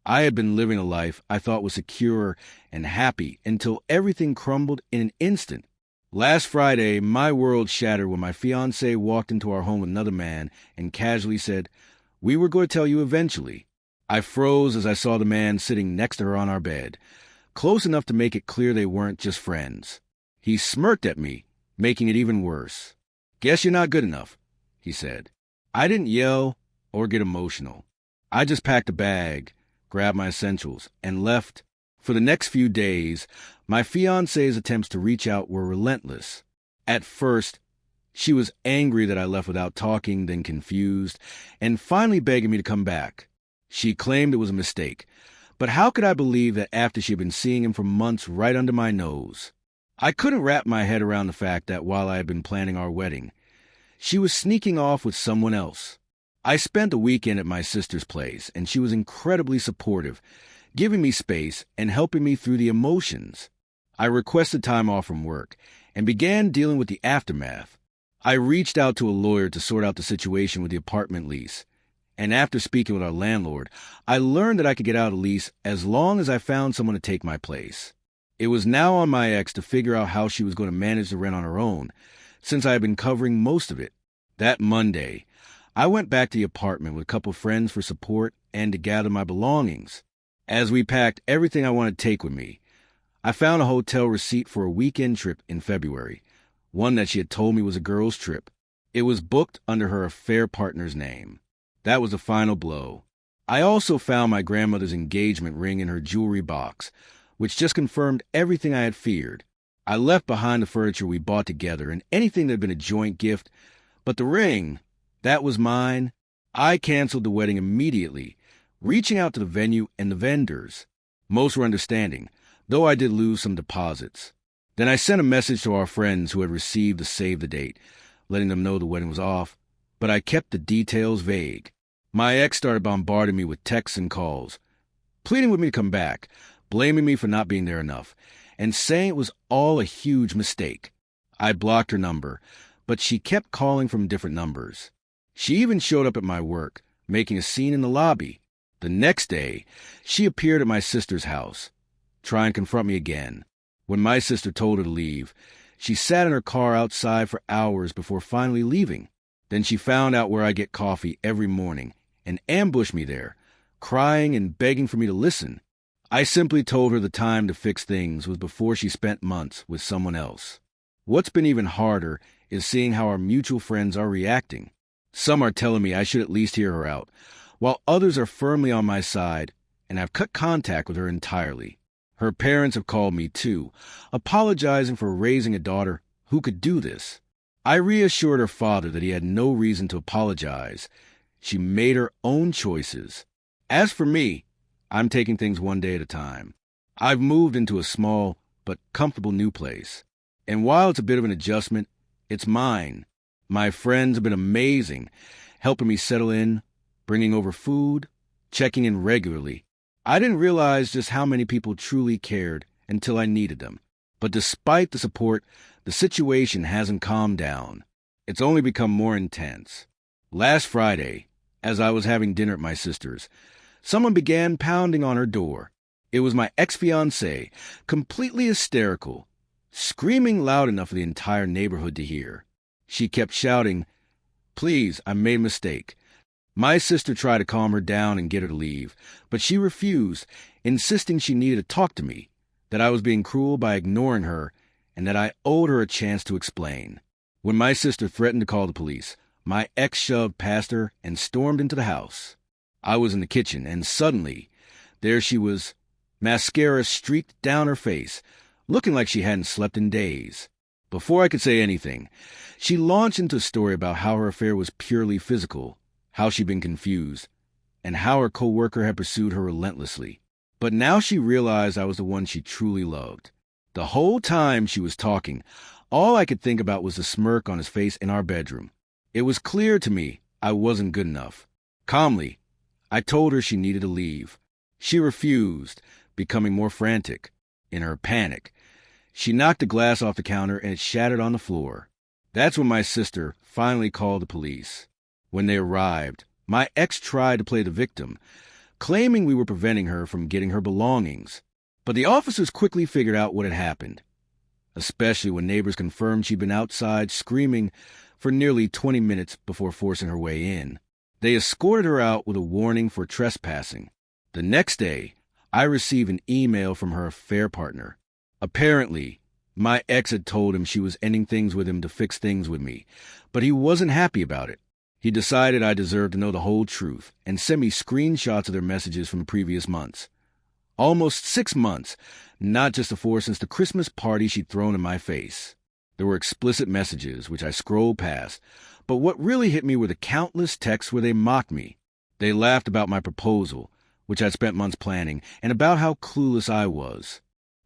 I had been living a life I thought was secure and happy until everything crumbled in an instant. Last Friday, my world shattered when my fiancée walked into our home with another man and casually said, "We were going to tell you eventually." I froze as I saw the man sitting next to her on our bed, close enough to make it clear they weren't just friends. He smirked at me, making it even worse. "Guess you're not good enough," he said. I didn't yell or get emotional. I just packed a bag, grabbed my essentials, and left. For the next few days, my fiancée's attempts to reach out were relentless. At first, she was angry that I left without talking, then confused, and finally begging me to come back. She claimed it was a mistake, but how could I believe that after she had been seeing him for months right under my nose? I couldn't wrap my head around the fact that while I had been planning our wedding, she was sneaking off with someone else. I spent a weekend at my sister's place, and she was incredibly supportive, giving me space and helping me through the emotions. I requested time off from work and began dealing with the aftermath. I reached out to a lawyer to sort out the situation with the apartment lease, and after speaking with our landlord, I learned that I could get out of the lease as long as I found someone to take my place. It was now on my ex to figure out how she was going to manage the rent on her own, since I had been covering most of it. That Monday, I went back to the apartment with a couple of friends for support and to gather my belongings. As we packed everything I wanted to take with me, I found a hotel receipt for a weekend trip in February, one that she had told me was a girl's trip. It was booked under her affair partner's name. That was the final blow. I also found my grandmother's engagement ring in her jewelry box, which just confirmed everything I had feared. I left behind the furniture we bought together and anything that had been a joint gift, but the ring, that was mine. I canceled the wedding immediately, reaching out to the venue and the vendors. Most were understanding, though I did lose some deposits. Then I sent a message to our friends who had received the save the date, letting them know the wedding was off, but I kept the details vague. My ex started bombarding me with texts and calls, pleading with me to come back, blaming me for not being there enough, and saying it was all a huge mistake. I blocked her number, but she kept calling from different numbers. She even showed up at my work, making a scene in the lobby. The next day, she appeared at my sister's house, trying to confront me again. When my sister told her to leave, she sat in her car outside for hours before finally leaving. Then she found out where I get coffee every morning and ambushed me there, crying and begging for me to listen. I simply told her the time to fix things was before she spent months with someone else. What's been even harder is seeing how our mutual friends are reacting. Some are telling me I should at least hear her out, while others are firmly on my side and have cut contact with her entirely. Her parents have called me too, apologizing for raising a daughter who could do this. I reassured her father that he had no reason to apologize. She made her own choices. As for me, I'm taking things one day at a time. I've moved into a small but comfortable new place, and while it's a bit of an adjustment, it's mine. My friends have been amazing, helping me settle in, bringing over food, checking in regularly. I didn't realize just how many people truly cared until I needed them. But despite the support, the situation hasn't calmed down. It's only become more intense. Last Friday, as I was having dinner at my sister's, someone began pounding on her door. It was my ex-fiancée, completely hysterical, screaming loud enough for the entire neighborhood to hear. She kept shouting, "Please, I made a mistake." My sister tried to calm her down and get her to leave, but she refused, insisting she needed to talk to me, that I was being cruel by ignoring her, and that I owed her a chance to explain. When my sister threatened to call the police, my ex shoved past her and stormed into the house. I was in the kitchen, and suddenly, there she was, mascara streaked down her face, looking like she hadn't slept in days. Before I could say anything, she launched into a story about how her affair was purely physical, how she'd been confused, and how her coworker had pursued her relentlessly. But now she realized I was the one she truly loved. The whole time she was talking, all I could think about was the smirk on his face in our bedroom. It was clear to me I wasn't good enough. Calmly, I told her she needed to leave. She refused, becoming more frantic. In her panic, she knocked a glass off the counter and it shattered on the floor. That's when my sister finally called the police. When they arrived, my ex tried to play the victim, claiming we were preventing her from getting her belongings. But the officers quickly figured out what had happened, especially when neighbors confirmed she'd been outside screaming for nearly 20 minutes before forcing her way in. They escorted her out with a warning for trespassing. The next day, I received an email from her affair partner. Apparently, my ex had told him she was ending things with him to fix things with me, but he wasn't happy about it. He decided I deserved to know the whole truth and sent me screenshots of their messages from the previous months. Almost 6 months, not just a 4 since the Christmas party she'd thrown in my face. There were explicit messages, which I scrolled past, but what really hit me were the countless texts where they mocked me. They laughed about my proposal, which I'd spent months planning, and about how clueless I was.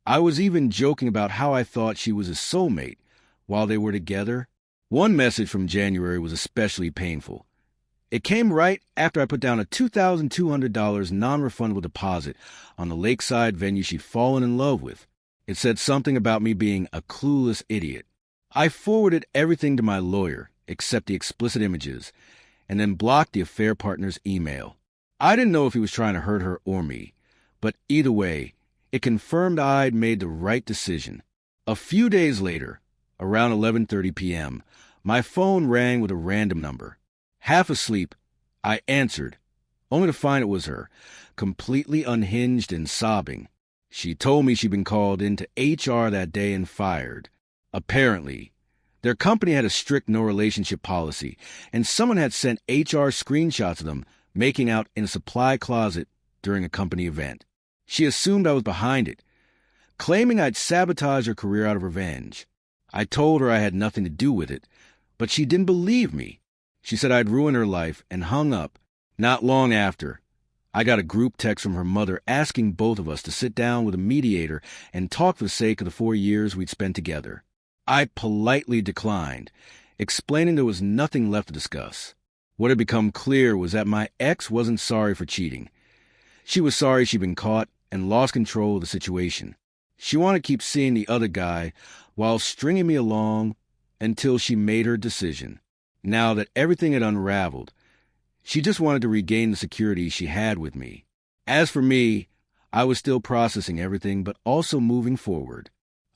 I was even joking about how I thought she was his soulmate while they were together. One message from January was especially painful. It came right after I put down a $2,200 non-refundable deposit on the lakeside venue she'd fallen in love with. It said something about me being a clueless idiot. I forwarded everything to my lawyer, except the explicit images, and then blocked the affair partner's email. I didn't know if he was trying to hurt her or me, but either way, it confirmed I'd made the right decision. A few days later, around 11:30 p.m., my phone rang with a random number. Half asleep, I answered, only to find it was her, completely unhinged and sobbing. She told me she'd been called into HR that day and fired. Apparently, their company had a strict no-relationship policy, and someone had sent HR screenshots of them making out in a supply closet during a company event. She assumed I was behind it, claiming I'd sabotaged her career out of revenge. I told her I had nothing to do with it, but she didn't believe me. She said I'd ruined her life and hung up. Not long after, I got a group text from her mother asking both of us to sit down with a mediator and talk for the sake of the 4 years we'd spent together. I politely declined, explaining there was nothing left to discuss. What had become clear was that my ex wasn't sorry for cheating. She was sorry she'd been caught and lost control of the situation. She wanted to keep seeing the other guy while stringing me along until she made her decision. Now that everything had unraveled, she just wanted to regain the security she had with me. As for me, I was still processing everything but also moving forward.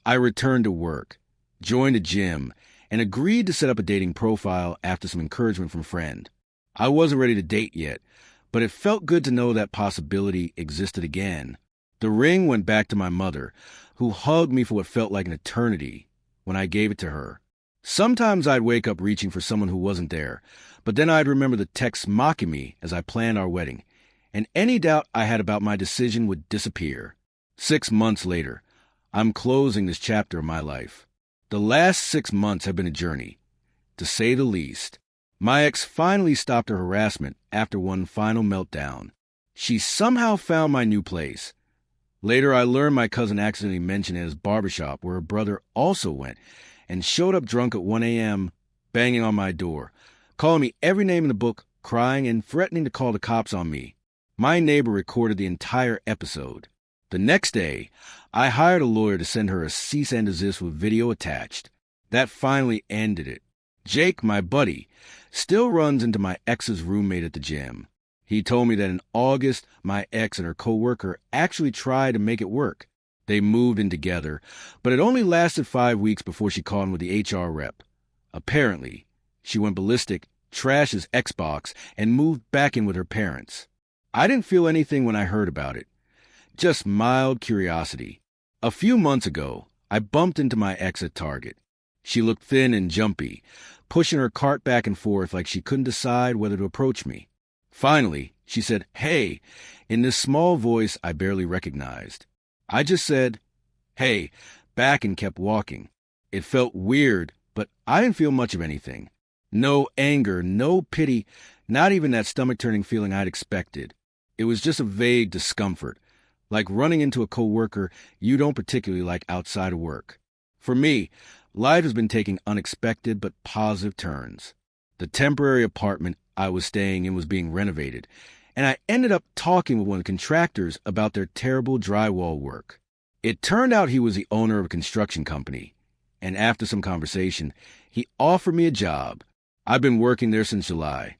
I returned to work, joined a gym, and agreed to set up a dating profile after some encouragement from a friend. I wasn't ready to date yet, but it felt good to know that possibility existed again. The ring went back to my mother, who hugged me for what felt like an eternity when I gave it to her. Sometimes I'd wake up reaching for someone who wasn't there, but then I'd remember the texts mocking me as I planned our wedding, and any doubt I had about my decision would disappear. 6 months later, I'm closing this chapter of my life. The last 6 months have been a journey, to say the least. My ex finally stopped her harassment after one final meltdown. She somehow found my new place. Later, I learned my cousin accidentally mentioned it as barbershop, where her brother also went, and showed up drunk at 1 a.m., banging on my door, calling me every name in the book, crying and threatening to call the cops on me. My neighbor recorded the entire episode. The next day, I hired a lawyer to send her a cease and desist with video attached. That finally ended it. Jake, my buddy, still runs into my ex's roommate at the gym. He told me that in August, my ex and her coworker actually tried to make it work. They moved in together, but it only lasted 5 weeks before she called in with the HR rep. Apparently, she went ballistic, trashed his Xbox, and moved back in with her parents. I didn't feel anything when I heard about it, just mild curiosity. A few months ago, I bumped into my ex at Target. She looked thin and jumpy, pushing her cart back and forth like she couldn't decide whether to approach me. Finally, she said, "Hey," in this small voice I barely recognized. I just said, "Hey," back and kept walking. It felt weird, but I didn't feel much of anything. No anger, no pity, not even that stomach-turning feeling I'd expected. It was just a vague discomfort, like running into a coworker you don't particularly like outside of work. For me, life has been taking unexpected but positive turns. The temporary apartment I was staying in was being renovated, and I ended up talking with one of the contractors about their terrible drywall work. It turned out he was the owner of a construction company, and after some conversation, he offered me a job. I've been working there since July,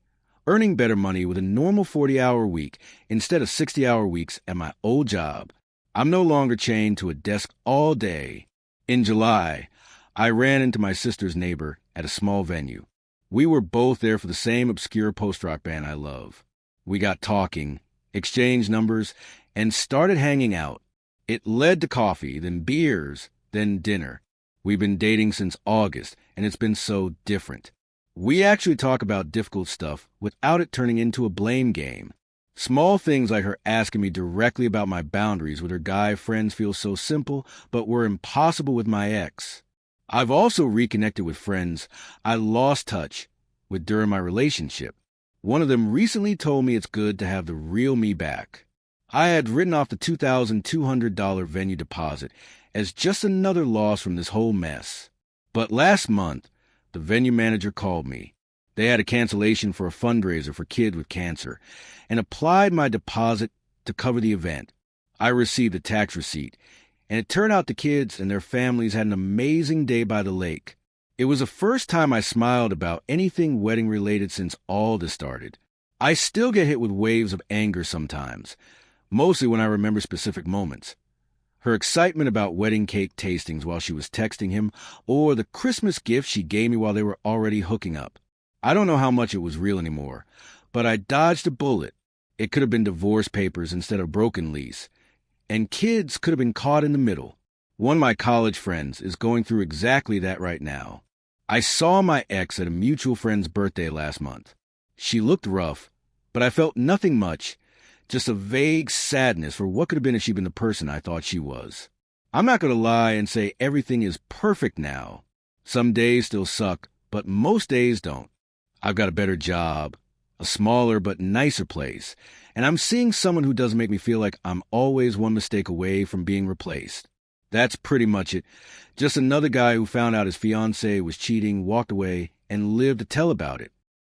earning better money with a normal 40-hour week instead of 60-hour weeks at my old job. I'm no longer chained to a desk all day. In July, I ran into my sister's neighbor at a small venue. We were both there for the same obscure post-rock band I love. We got talking, exchanged numbers, and started hanging out. It led to coffee, then beers, then dinner. We've been dating since August, and it's been so different. We actually talk about difficult stuff without it turning into a blame game. Small things like her asking me directly about my boundaries with her guy friends feel so simple, but were impossible with my ex. I've also reconnected with friends I lost touch with during my relationship. One of them recently told me it's good to have the real me back. I had written off the $2,200 venue deposit as just another loss from this whole mess. But last month, the venue manager called me. They had a cancellation for a fundraiser for kids with cancer and applied my deposit to cover the event. I received a tax receipt, and it turned out the kids and their families had an amazing day by the lake. It was the first time I smiled about anything wedding-related since all this started. I still get hit with waves of anger sometimes, mostly when I remember specific moments. Her excitement about wedding cake tastings while she was texting him, or the Christmas gift she gave me while they were already hooking up. I don't know how much it was real anymore, but I dodged a bullet. It could have been divorce papers instead of broken lease. And kids could have been caught in the middle. One of my college friends is going through exactly that right now. I saw my ex at a mutual friend's birthday last month. She looked rough, but I felt nothing much, just a vague sadness for what could have been if she'd been the person I thought she was. I'm not going to lie and say everything is perfect now. Some days still suck, but most days don't. I've got a better job, a smaller but nicer place, and I'm seeing someone who doesn't make me feel like I'm always one mistake away from being replaced. That's pretty much it. Just another guy who found out his fiancée was cheating, walked away, and lived to tell about it.